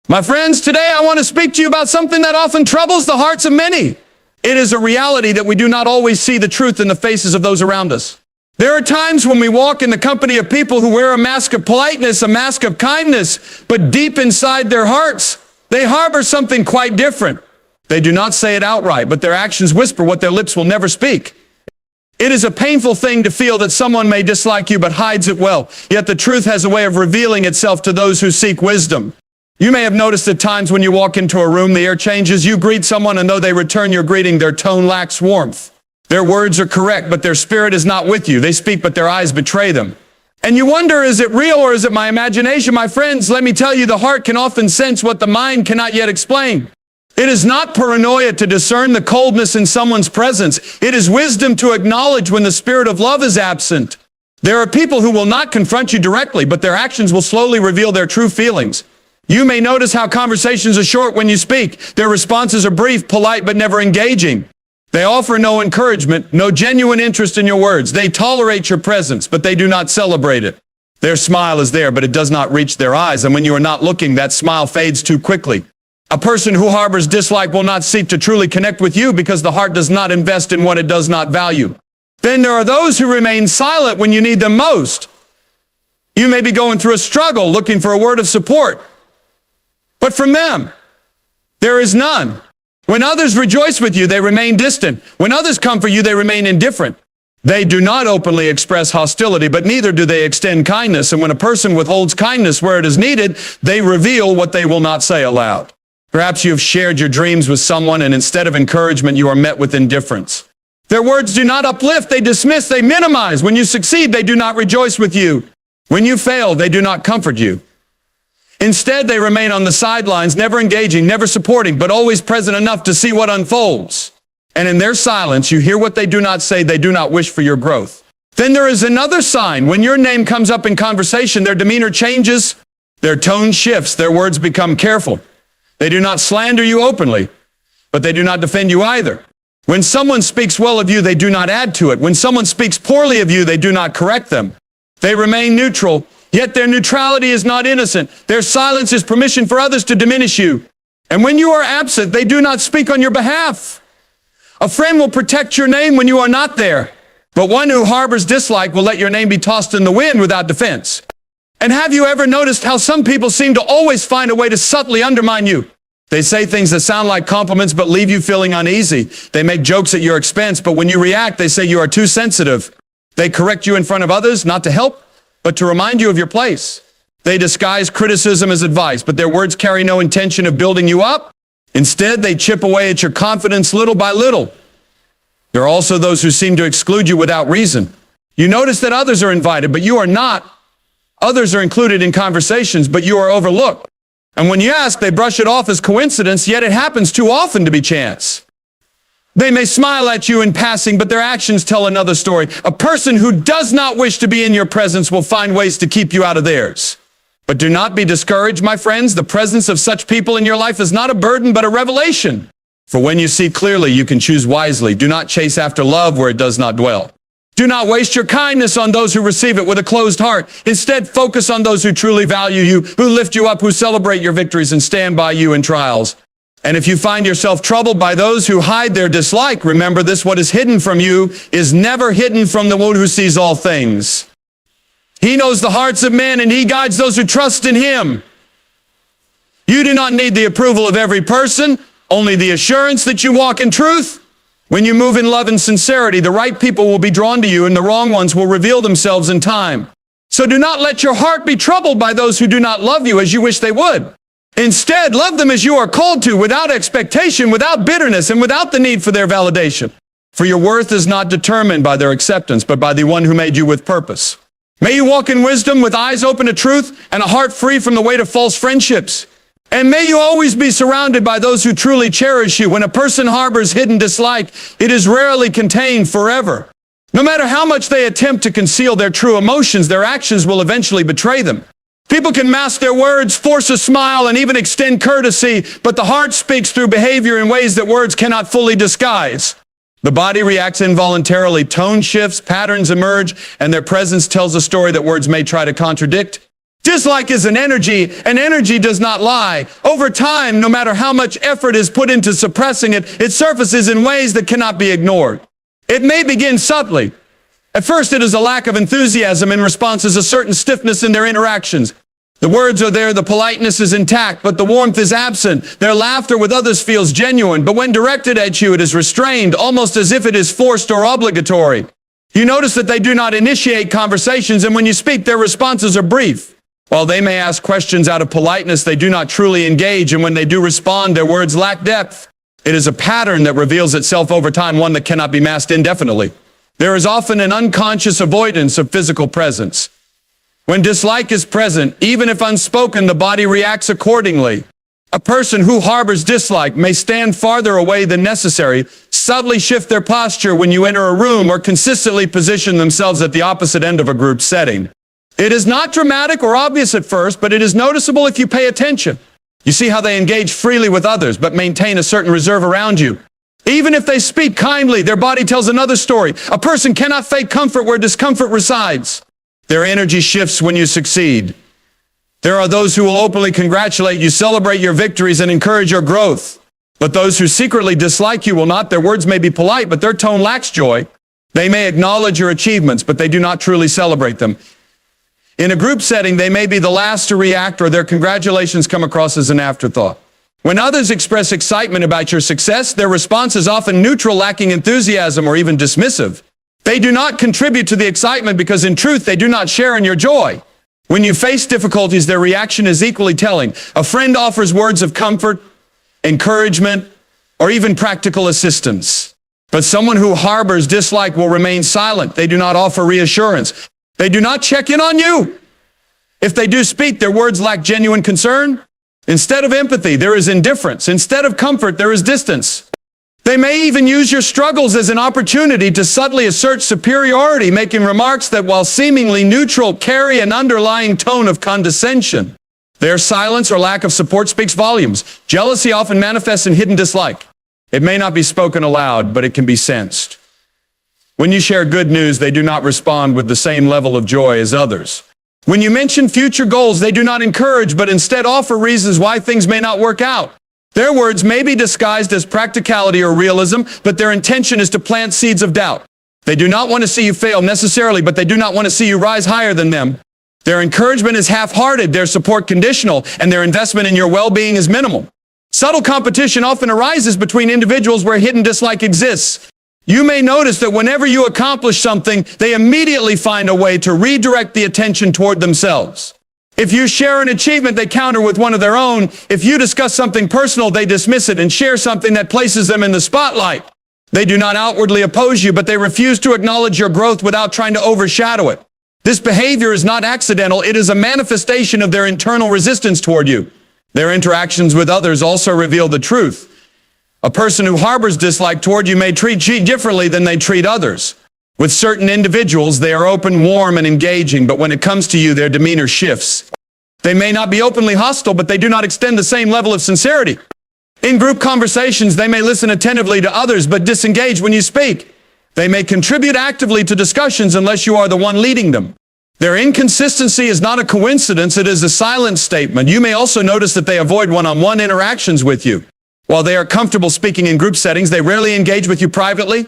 My friends, today I want to speak to you about something that often troubles the hearts of many. It is a reality that we do not always see the truth in the faces of those around us. There are times when we walk in the company of people who wear a mask of politeness, a mask of kindness, but deep inside their hearts, they harbor something quite different. They do not say it outright, but their actions whisper what their lips will never speak. It is a painful thing to feel that someone may dislike you but hides it well, yet the truth has a way of revealing itself to those who seek wisdom. You may have noticed at times when you walk into a room, the air changes, you greet someone, and though they return your greeting, their tone lacks warmth. Their words are correct, but their spirit is not with you. They speak, but their eyes betray them. And you wonder, is it real or is it my imagination? My friends, let me tell you, the heart can often sense what the mind cannot yet explain. It is not paranoia to discern the coldness in someone's presence. It is wisdom to acknowledge when the spirit of love is absent. There are people who will not confront you directly, but their actions will slowly reveal their true feelings. You may notice how conversations are short when you speak. Their responses are brief, polite, but never engaging. They offer no encouragement, no genuine interest in your words. They tolerate your presence, but they do not celebrate it. Their smile is there, but it does not reach their eyes, and when you are not looking, that smile fades too quickly. A person who harbors dislike will not seek to truly connect with you because the heart does not invest in what it does not value. Then there are those who remain silent when you need them most. You may be going through a struggle, looking for a word of support. But from them, there is none. When others rejoice with you, they remain distant. When others comfort you, they remain indifferent. They do not openly express hostility, but neither do they extend kindness. And when a person withholds kindness where it is needed, they reveal what they will not say aloud. Perhaps you have shared your dreams with someone, and instead of encouragement, you are met with indifference. Their words do not uplift, they dismiss, they minimize. When you succeed, they do not rejoice with you. When you fail, they do not comfort you. Instead, they remain on the sidelines, never engaging, never supporting, but always present enough to see what unfolds. And in their silence, you hear what they do not say. They do not wish for your growth. Then there is another sign. When your name comes up in conversation, their demeanor changes, their tone shifts, their words become careful. They do not slander you openly, but they do not defend you either. When someone speaks well of you, they do not add to it. When someone speaks poorly of you, they do not correct them. They remain neutral. Yet their neutrality is not innocent. Their silence is permission for others to diminish you. And when you are absent, they do not speak on your behalf. A friend will protect your name when you are not there, but one who harbors dislike will let your name be tossed in the wind without defense. And have you ever noticed how some people seem to always find a way to subtly undermine you? They say things that sound like compliments but leave you feeling uneasy. They make jokes at your expense, but when you react, they say you are too sensitive. They correct you in front of others, not to help, but to remind you of your place. They disguise criticism as advice, but their words carry no intention of building you up. Instead, they chip away at your confidence little by little. There are also those who seem to exclude you without reason. You notice that others are invited, but you are not. Others are included in conversations, but you are overlooked. And when you ask, they brush it off as coincidence, yet it happens too often to be chance. They may smile at you in passing, but their actions tell another story. A person who does not wish to be in your presence will find ways to keep you out of theirs. But do not be discouraged, my friends. The presence of such people in your life is not a burden, but a revelation. For when you see clearly, you can choose wisely. Do not chase after love where it does not dwell. Do not waste your kindness on those who receive it with a closed heart. Instead, focus on those who truly value you, who lift you up, who celebrate your victories and stand by you in trials. And if you find yourself troubled by those who hide their dislike, remember this: what is hidden from you is never hidden from the one who sees all things. He knows the hearts of men, and he guides those who trust in him. You do not need the approval of every person, only the assurance that you walk in truth. When you move in love and sincerity, the right people will be drawn to you, and the wrong ones will reveal themselves in time. So do not let your heart be troubled by those who do not love you as you wish they would. Instead, love them as you are called to, without expectation, without bitterness, and without the need for their validation. For your worth is not determined by their acceptance, but by the one who made you with purpose. May you walk in wisdom with eyes open to truth and a heart free from the weight of false friendships. And may you always be surrounded by those who truly cherish you. When a person harbors hidden dislike, it is rarely contained forever. No matter how much they attempt to conceal their true emotions, their actions will eventually betray them. People can mask their words, force a smile, and even extend courtesy, but the heart speaks through behavior in ways that words cannot fully disguise. The body reacts involuntarily, tone shifts, patterns emerge, and their presence tells a story that words may try to contradict. Dislike is an energy, and energy does not lie. Over time, no matter how much effort is put into suppressing it, it surfaces in ways that cannot be ignored. It may begin subtly. At first, it is a lack of enthusiasm in response to a certain stiffness in their interactions. The words are there, the politeness is intact, but the warmth is absent. Their laughter with others feels genuine, but when directed at you, it is restrained, almost as if it is forced or obligatory. You notice that they do not initiate conversations, and when you speak, their responses are brief. While they may ask questions out of politeness, they do not truly engage, and when they do respond, their words lack depth. It is a pattern that reveals itself over time, one that cannot be masked indefinitely. There is often an unconscious avoidance of physical presence. When dislike is present, even if unspoken, the body reacts accordingly. A person who harbors dislike may stand farther away than necessary, subtly shift their posture when you enter a room, or consistently position themselves at the opposite end of a group setting. It is not dramatic or obvious at first, but it is noticeable if you pay attention. You see how they engage freely with others, but maintain a certain reserve around you. Even if they speak kindly, their body tells another story. A person cannot fake comfort where discomfort resides. Their energy shifts when you succeed. There are those who will openly congratulate you, celebrate your victories, and encourage your growth. But those who secretly dislike you will not. Their words may be polite, but their tone lacks joy. They may acknowledge your achievements, but they do not truly celebrate them. In a group setting, they may be the last to react, or their congratulations come across as an afterthought. When others express excitement about your success, their response is often neutral, lacking enthusiasm, or even dismissive. They do not contribute to the excitement because, in truth, they do not share in your joy. When you face difficulties, their reaction is equally telling. A friend offers words of comfort, encouragement, or even practical assistance. But someone who harbors dislike will remain silent. They do not offer reassurance. They do not check in on you. If they do speak, their words lack genuine concern. Instead of empathy, there is indifference. Instead of comfort, there is distance. They may even use your struggles as an opportunity to subtly assert superiority, making remarks that, while seemingly neutral, carry an underlying tone of condescension. Their silence or lack of support speaks volumes. Jealousy often manifests in hidden dislike. It may not be spoken aloud, but it can be sensed. When you share good news, they do not respond with the same level of joy as others. When you mention future goals, they do not encourage, but instead offer reasons why things may not work out. Their words may be disguised as practicality or realism, but their intention is to plant seeds of doubt. They do not want to see you fail necessarily, but they do not want to see you rise higher than them. Their encouragement is half-hearted, their support conditional, and their investment in your well-being is minimal. Subtle competition often arises between individuals where hidden dislike exists. You may notice that whenever you accomplish something, they immediately find a way to redirect the attention toward themselves. If you share an achievement, they counter with one of their own. If you discuss something personal, they dismiss it and share something that places them in the spotlight. They do not outwardly oppose you, but they refuse to acknowledge your growth without trying to overshadow it. This behavior is not accidental. It is a manifestation of their internal resistance toward you. Their interactions with others also reveal the truth. A person who harbors dislike toward you may treat you differently than they treat others. With certain individuals, they are open, warm, and engaging, but when it comes to you, their demeanor shifts. They may not be openly hostile, but they do not extend the same level of sincerity. In group conversations, they may listen attentively to others, but disengage when you speak. They may contribute actively to discussions unless you are the one leading them. Their inconsistency is not a coincidence, it is a silent statement. You may also notice that they avoid one-on-one interactions with you. While they are comfortable speaking in group settings, they rarely engage with you privately.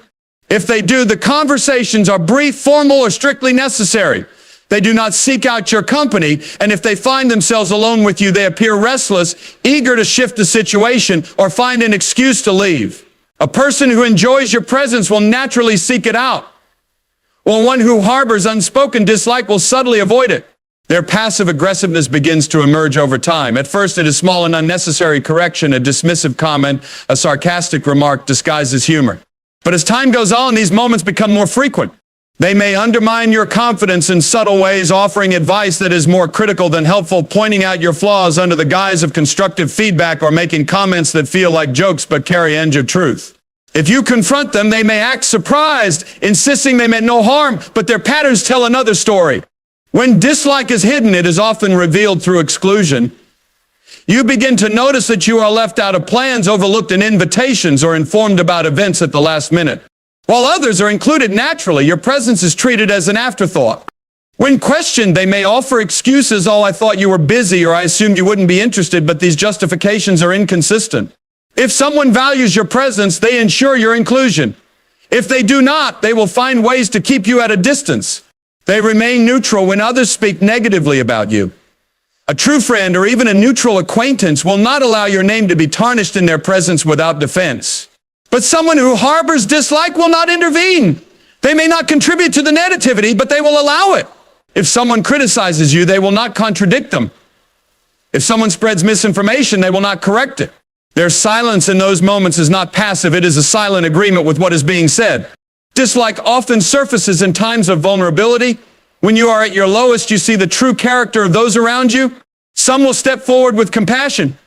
If they do, the conversations are brief, formal, or strictly necessary. They do not seek out your company, and if they find themselves alone with you, they appear restless, eager to shift the situation, or find an excuse to leave. A person who enjoys your presence will naturally seek it out, while one who harbors unspoken dislike will subtly avoid it. Their passive aggressiveness begins to emerge over time. At first, it is small and unnecessary correction, a dismissive comment, a sarcastic remark disguised as humor. But as time goes on, these moments become more frequent. They may undermine your confidence in subtle ways, offering advice that is more critical than helpful, pointing out your flaws under the guise of constructive feedback, or making comments that feel like jokes but carry edge of truth. If you confront them, they may act surprised, insisting they meant no harm, but their patterns tell another story. When dislike is hidden, it is often revealed through exclusion. You begin to notice that you are left out of plans, overlooked in invitations, or informed about events at the last minute. While others are included naturally, your presence is treated as an afterthought. When questioned, they may offer excuses, "Oh, I thought you were busy," or "I assumed you wouldn't be interested," but these justifications are inconsistent. If someone values your presence, they ensure your inclusion. If they do not, they will find ways to keep you at a distance. They remain neutral when others speak negatively about you. A true friend or even a neutral acquaintance will not allow your name to be tarnished in their presence without defense. But someone who harbors dislike will not intervene. They may not contribute to the negativity, but they will allow it. If someone criticizes you, they will not contradict them. If someone spreads misinformation, they will not correct it. Their silence in those moments is not passive. It is a silent agreement with what is being said. Dislike often surfaces in times of vulnerability. When you are at your lowest, you see the true character of those around you. Some will step forward with compassion,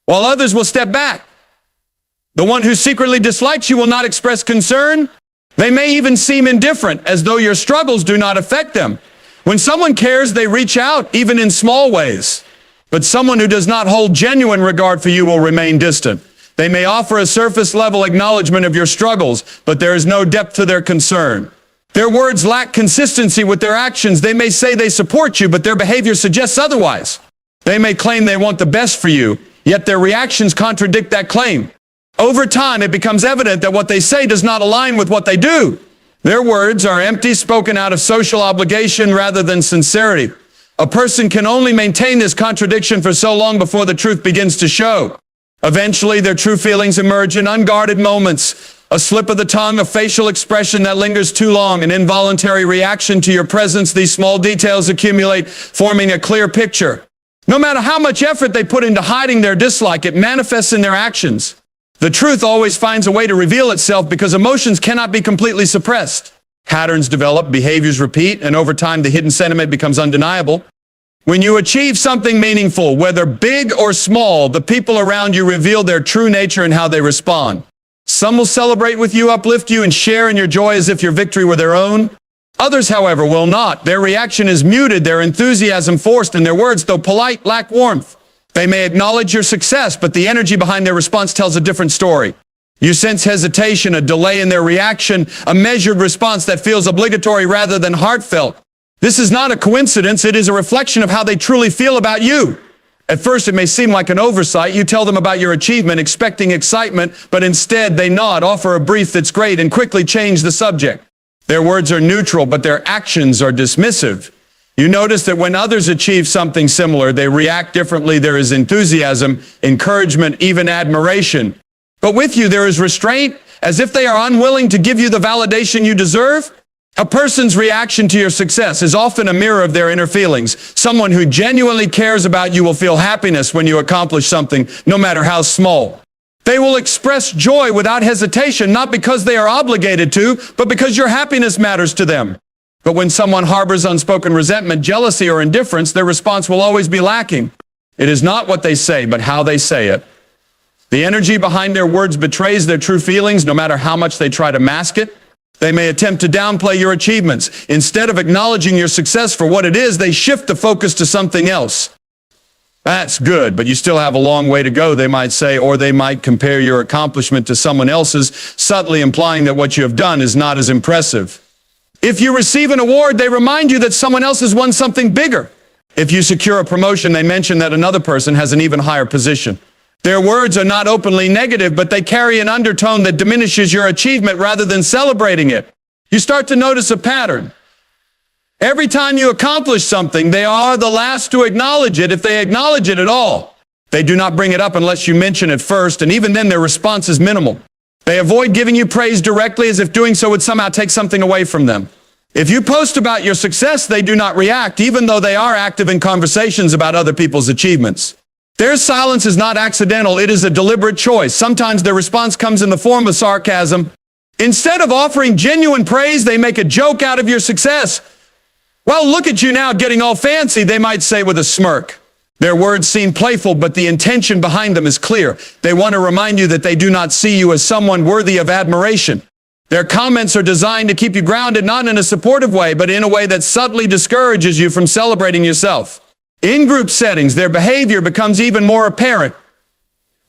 while others will step back. The one who secretly dislikes you will not express concern. They may even seem indifferent, as though your struggles do not affect them. When someone cares, they reach out, even in small ways. But someone who does not hold genuine regard for you will remain distant. They may offer a surface-level acknowledgement of your struggles, but there is no depth to their concern. Their words lack consistency with their actions. They may say they support you, but their behavior suggests otherwise. They may claim they want the best for you, yet their reactions contradict that claim. Over time, it becomes evident that what they say does not align with what they do. Their words are empty, spoken out of social obligation rather than sincerity. A person can only maintain this contradiction for so long before the truth begins to show. Eventually, their true feelings emerge in unguarded moments. A slip of the tongue, a facial expression that lingers too long, an involuntary reaction to your presence. These small details accumulate, forming a clear picture. No matter how much effort they put into hiding their dislike, it manifests in their actions. The truth always finds a way to reveal itself because emotions cannot be completely suppressed. Patterns develop, behaviors repeat, and over time the hidden sentiment becomes undeniable. When you achieve something meaningful, whether big or small, the people around you reveal their true nature and how they respond. Some will celebrate with you, uplift you, and share in your joy as if your victory were their own. Others, however, will not. Their reaction is muted, their enthusiasm forced, and their words, though polite, lack warmth. They may acknowledge your success, but the energy behind their response tells a different story. You sense hesitation, a delay in their reaction, a measured response that feels obligatory rather than heartfelt. This is not a coincidence. It is a reflection of how they truly feel about you. At first, it may seem like an oversight. You tell them about your achievement, expecting excitement, but instead they nod, offer a brief "that's great," and quickly change the subject. Their words are neutral, but their actions are dismissive. You notice that when others achieve something similar, they react differently. There is enthusiasm, encouragement, even admiration. But with you, there is restraint, as if they are unwilling to give you the validation you deserve. A person's reaction to your success is often a mirror of their inner feelings. Someone who genuinely cares about you will feel happiness when you accomplish something, no matter how small. They will express joy without hesitation, not because they are obligated to, but because your happiness matters to them. But when someone harbors unspoken resentment, jealousy, or indifference, their response will always be lacking. It is not what they say, but how they say it. The energy behind their words betrays their true feelings, no matter how much they try to mask it. They may attempt to downplay your achievements. Instead of acknowledging your success for what it is, they shift the focus to something else. "That's good, but you still have a long way to go," they might say, or they might compare your accomplishment to someone else's, subtly implying that what you have done is not as impressive. If you receive an award, they remind you that someone else has won something bigger. If you secure a promotion, they mention that another person has an even higher position. Their words are not openly negative, but they carry an undertone that diminishes your achievement rather than celebrating it. You start to notice a pattern. Every time you accomplish something, they are the last to acknowledge it, if they acknowledge it at all. They do not bring it up unless you mention it first, and even then their response is minimal. They avoid giving you praise directly, as if doing so would somehow take something away from them. If you post about your success, they do not react, even though they are active in conversations about other people's achievements. Their silence is not accidental, it is a deliberate choice. Sometimes their response comes in the form of sarcasm. Instead of offering genuine praise, they make a joke out of your success. "Well, look at you now getting all fancy," they might say with a smirk. Their words seem playful, but the intention behind them is clear. They want to remind you that they do not see you as someone worthy of admiration. Their comments are designed to keep you grounded, not in a supportive way, but in a way that subtly discourages you from celebrating yourself. In group settings, their behavior becomes even more apparent.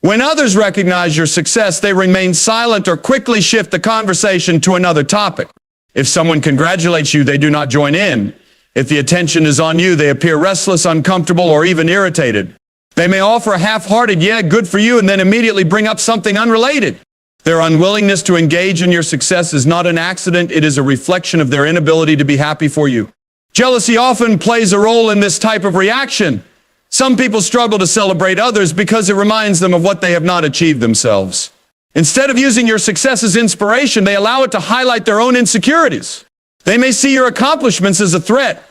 When others recognize your success, they remain silent or quickly shift the conversation to another topic. If someone congratulates you, they do not join in. If the attention is on you, they appear restless, uncomfortable, or even irritated. They may offer a half-hearted, yeah, good for you, and then immediately bring up something unrelated. Their unwillingness to engage in your success is not an accident. It is a reflection of their inability to be happy for you. Jealousy often plays a role in this type of reaction. Some people struggle to celebrate others because it reminds them of what they have not achieved themselves. Instead of using your success as inspiration, they allow it to highlight their own insecurities. They may see your accomplishments as a threat,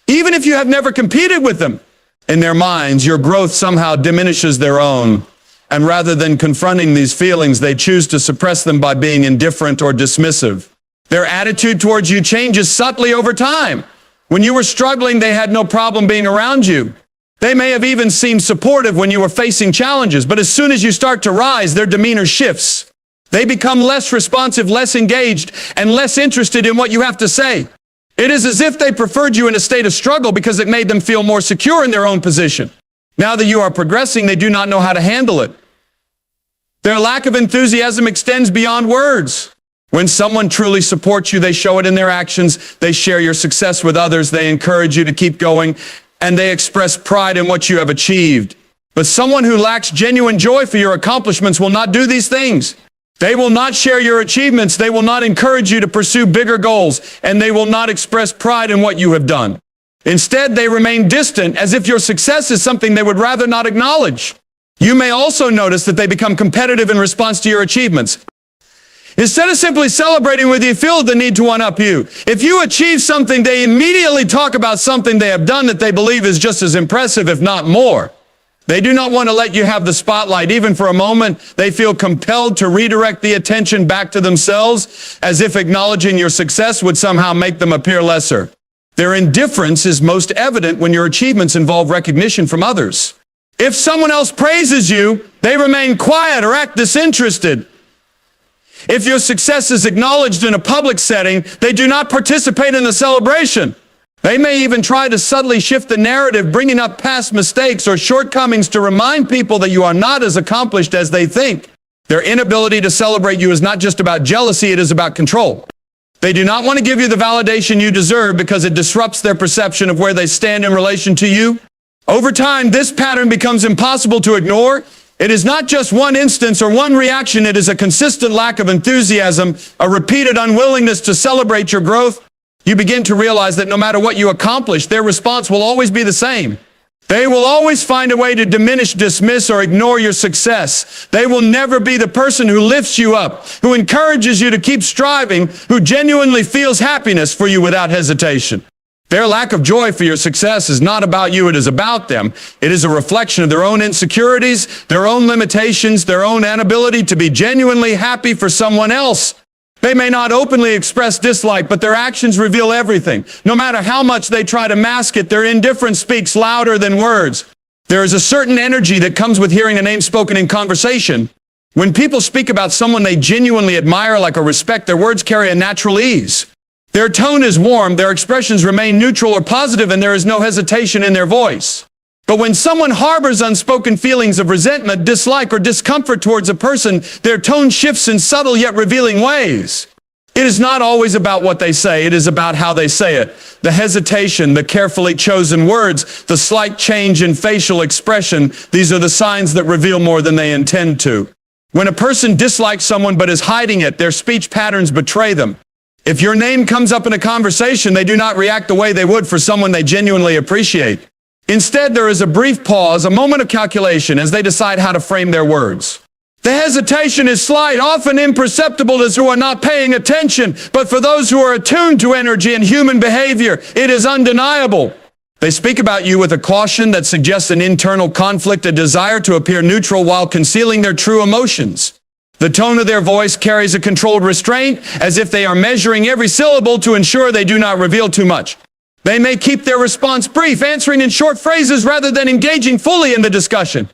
even if you have never competed with them. In their minds, your growth somehow diminishes their own. And rather than confronting these feelings, they choose to suppress them by being indifferent or dismissive. Their attitude towards you changes subtly over time. When you were struggling, they had no problem being around you. They may have even seemed supportive when you were facing challenges, but as soon as you start to rise, their demeanor shifts. They become less responsive, less engaged, and less interested in what you have to say. It is as if they preferred you in a state of struggle because it made them feel more secure in their own position. Now that you are progressing, they do not know how to handle it. Their lack of enthusiasm extends beyond words. When someone truly supports you, they show it in their actions. They share your success with others. They encourage you to keep going, and they express pride in what you have achieved. But someone who lacks genuine joy for your accomplishments will not do these things. They will not share your achievements. They will not encourage you to pursue bigger goals, and they will not express pride in what you have done. Instead, they remain distant, as if your success is something they would rather not acknowledge. You may also notice that they become competitive in response to your achievements. Instead of simply celebrating with you, feel the need to one-up you. If you achieve something, they immediately talk about something they have done that they believe is just as impressive, if not more. They do not want to let you have the spotlight, even for a moment. They feel compelled to redirect the attention back to themselves, as if acknowledging your success would somehow make them appear lesser. Their indifference is most evident when your achievements involve recognition from others. If someone else praises you, they remain quiet or act disinterested. If your success is acknowledged in a public setting, they do not participate in the celebration. They may even try to subtly shift the narrative, bringing up past mistakes or shortcomings to remind people that you are not as accomplished as they think. Their inability to celebrate you is not just about jealousy, it is about control. They do not want to give you the validation you deserve because it disrupts their perception of where they stand in relation to you. Over time, this pattern becomes impossible to ignore. It is not just one instance or one reaction. It is a consistent lack of enthusiasm, a repeated unwillingness to celebrate your growth. You begin to realize that no matter what you accomplish, their response will always be the same. They will always find a way to diminish, dismiss, or ignore your success. They will never be the person who lifts you up, who encourages you to keep striving, who genuinely feels happiness for you without hesitation. Their lack of joy for your success is not about you, it is about them. It is a reflection of their own insecurities, their own limitations, their own inability to be genuinely happy for someone else. They may not openly express dislike, but their actions reveal everything. No matter how much they try to mask it, their indifference speaks louder than words. There is a certain energy that comes with hearing a name spoken in conversation. When people speak about someone they genuinely admire, like or respect, their words carry a natural ease. Their tone is warm, their expressions remain neutral or positive, and there is no hesitation in their voice. But when someone harbors unspoken feelings of resentment, dislike, or discomfort towards a person, their tone shifts in subtle yet revealing ways. It is not always about what they say, it is about how they say it. The hesitation, the carefully chosen words, the slight change in facial expression, these are the signs that reveal more than they intend to. When a person dislikes someone but is hiding it, their speech patterns betray them. If your name comes up in a conversation, they do not react the way they would for someone they genuinely appreciate. Instead, there is a brief pause, a moment of calculation as they decide how to frame their words. The hesitation is slight, often imperceptible to those who are not paying attention, but for those who are attuned to energy and human behavior, it is undeniable. They speak about you with a caution that suggests an internal conflict, a desire to appear neutral while concealing their true emotions. The tone of their voice carries a controlled restraint, as if they are measuring every syllable to ensure they do not reveal too much. They may keep their response brief, answering in short phrases rather than engaging fully in the discussion.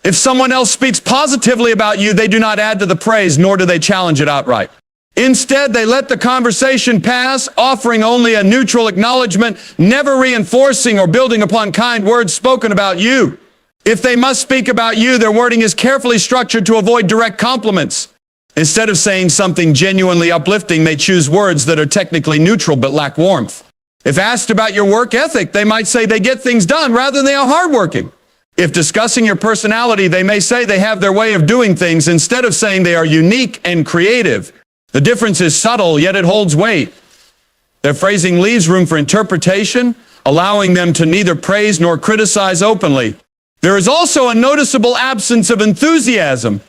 If someone else speaks positively about you, they do not add to the praise, nor do they challenge it outright. Instead, they let the conversation pass, offering only a neutral acknowledgement, never reinforcing or building upon kind words spoken about you. If they must speak about you, their wording is carefully structured to avoid direct compliments. Instead of saying something genuinely uplifting, they choose words that are technically neutral but lack warmth. If asked about your work ethic, they might say they get things done rather than they are hardworking. If discussing your personality, they may say they have their way of doing things instead of saying they are unique and creative. The difference is subtle, yet it holds weight. Their phrasing leaves room for interpretation, allowing them to neither praise nor criticize openly. There is also a noticeable absence of enthusiasm.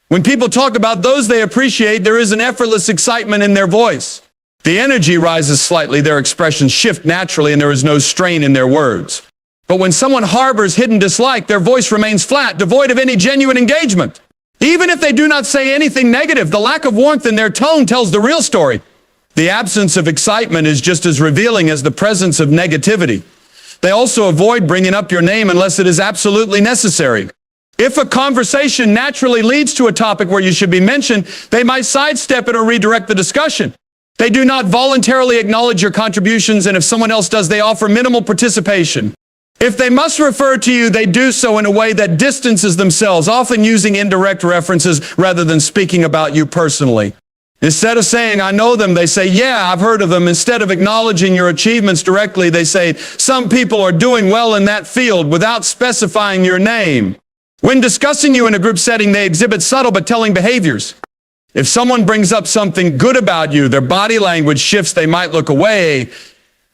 When people talk about those they appreciate, there is an effortless excitement in their voice. The energy rises slightly, their expressions shift naturally, and there is no strain in their words. But when someone harbors hidden dislike, their voice remains flat, devoid of any genuine engagement. Even if they do not say anything negative, the lack of warmth in their tone tells the real story. The absence of excitement is just as revealing as the presence of negativity. They also avoid bringing up your name unless it is absolutely necessary. If a conversation naturally leads to a topic where you should be mentioned, they might sidestep it or redirect the discussion. They do not voluntarily acknowledge your contributions, and if someone else does, they offer minimal participation. If they must refer to you, they do so in a way that distances themselves, often using indirect references rather than speaking about you personally. Instead of saying, I know them, they say, yeah, I've heard of them. Instead of acknowledging your achievements directly, they say, some people are doing well in that field without specifying your name. When discussing you in a group setting, they exhibit subtle but telling behaviors. If someone brings up something good about you, their body language shifts, they might look away,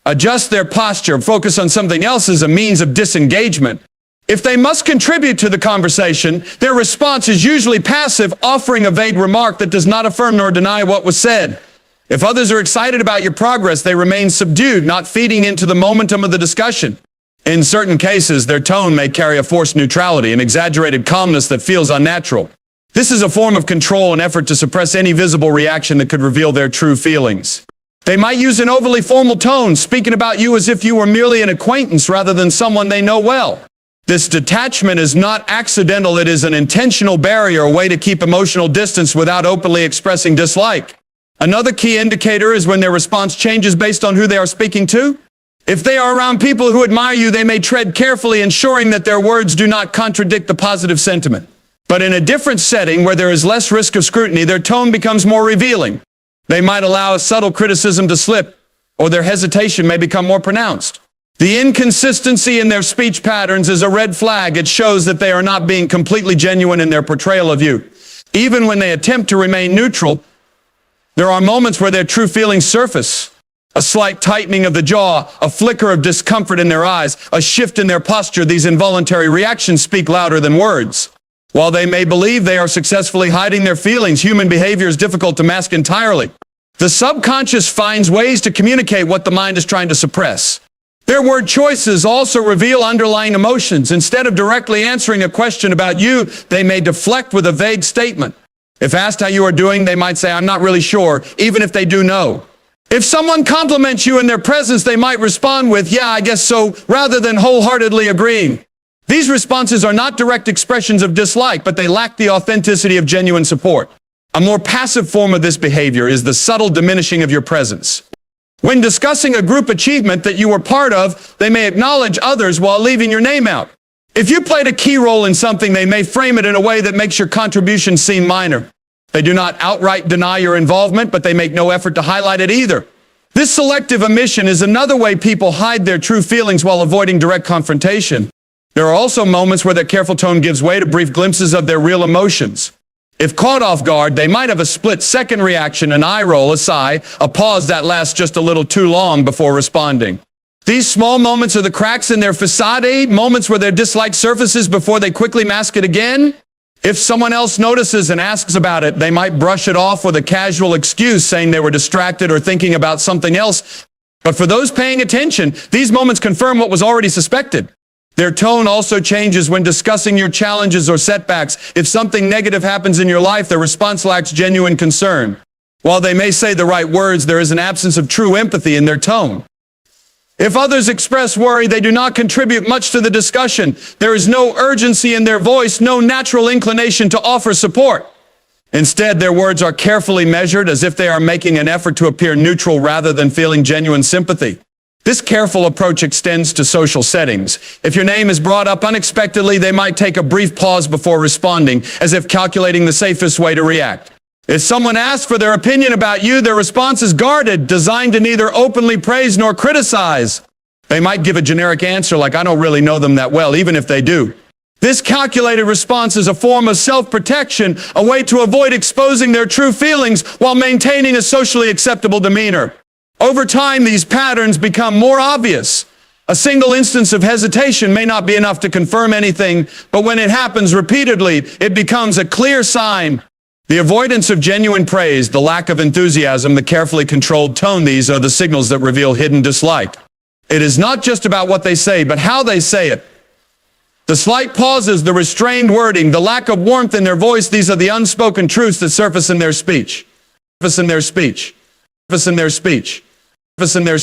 adjust their posture, focus on something else as a means of disengagement. If they must contribute to the conversation, their response is usually passive, offering a vague remark that does not affirm nor deny what was said. If others are excited about your progress, they remain subdued, not feeding into the momentum of the discussion. In certain cases, their tone may carry a forced neutrality, an exaggerated calmness that feels unnatural. This is a form of control and effort to suppress any visible reaction that could reveal their true feelings. They might use an overly formal tone, speaking about you as if you were merely an acquaintance rather than someone they know well. This detachment is not accidental, it is an intentional barrier, a way to keep emotional distance without openly expressing dislike. Another key indicator is when their response changes based on who they are speaking to. If they are around people who admire you, they may tread carefully, ensuring that their words do not contradict the positive sentiment. But in a different setting where there is less risk of scrutiny, their tone becomes more revealing. They might allow a subtle criticism to slip, or their hesitation may become more pronounced. The inconsistency in their speech patterns is a red flag. It shows that they are not being completely genuine in their portrayal of you. Even when they attempt to remain neutral, there are moments where their true feelings surface. A slight tightening of the jaw, a flicker of discomfort in their eyes, a shift in their posture. These involuntary reactions speak louder than words. While they may believe they are successfully hiding their feelings, human behavior is difficult to mask entirely. The subconscious finds ways to communicate what the mind is trying to suppress. Their word choices also reveal underlying emotions. Instead of directly answering a question about you, they may deflect with a vague statement. If asked how you are doing, they might say, I'm not really sure, even if they do know. If someone compliments you in their presence, they might respond with, yeah, I guess so, rather than wholeheartedly agreeing. These responses are not direct expressions of dislike, but they lack the authenticity of genuine support. A more passive form of this behavior is the subtle diminishing of your presence. When discussing a group achievement that you were part of, they may acknowledge others while leaving your name out. If you played a key role in something, they may frame it in a way that makes your contribution seem minor. They do not outright deny your involvement, but they make no effort to highlight it either. This selective omission is another way people hide their true feelings while avoiding direct confrontation. There are also moments where their careful tone gives way to brief glimpses of their real emotions. If caught off guard, they might have a split-second reaction, an eye roll, a sigh, a pause that lasts just a little too long before responding. These small moments are the cracks in their facade, moments where their dislike surfaces before they quickly mask it again. If someone else notices and asks about it, they might brush it off with a casual excuse, saying they were distracted or thinking about something else. But for those paying attention, these moments confirm what was already suspected. Their tone also changes when discussing your challenges or setbacks. If something negative happens in your life, their response lacks genuine concern. While they may say the right words, there is an absence of true empathy in their tone. If others express worry, they do not contribute much to the discussion. There is no urgency in their voice, no natural inclination to offer support. Instead, their words are carefully measured, as if they are making an effort to appear neutral rather than feeling genuine sympathy. This careful approach extends to social settings. If your name is brought up unexpectedly, they might take a brief pause before responding, as if calculating the safest way to react. If someone asks for their opinion about you, their response is guarded, designed to neither openly praise nor criticize. They might give a generic answer like, I don't really know them that well, even if they do. This calculated response is a form of self-protection, a way to avoid exposing their true feelings while maintaining a socially acceptable demeanor. Over time, these patterns become more obvious. A single instance of hesitation may not be enough to confirm anything, but when it happens repeatedly, it becomes a clear sign. The avoidance of genuine praise, the lack of enthusiasm, the carefully controlled tone, these are the signals that reveal hidden dislike. It is not just about what they say, but how they say it. The slight pauses, the restrained wording, the lack of warmth in their voice, these are the unspoken truths that surface in their speech. Surface in their speech. Surface in their speech. Surface in their speech.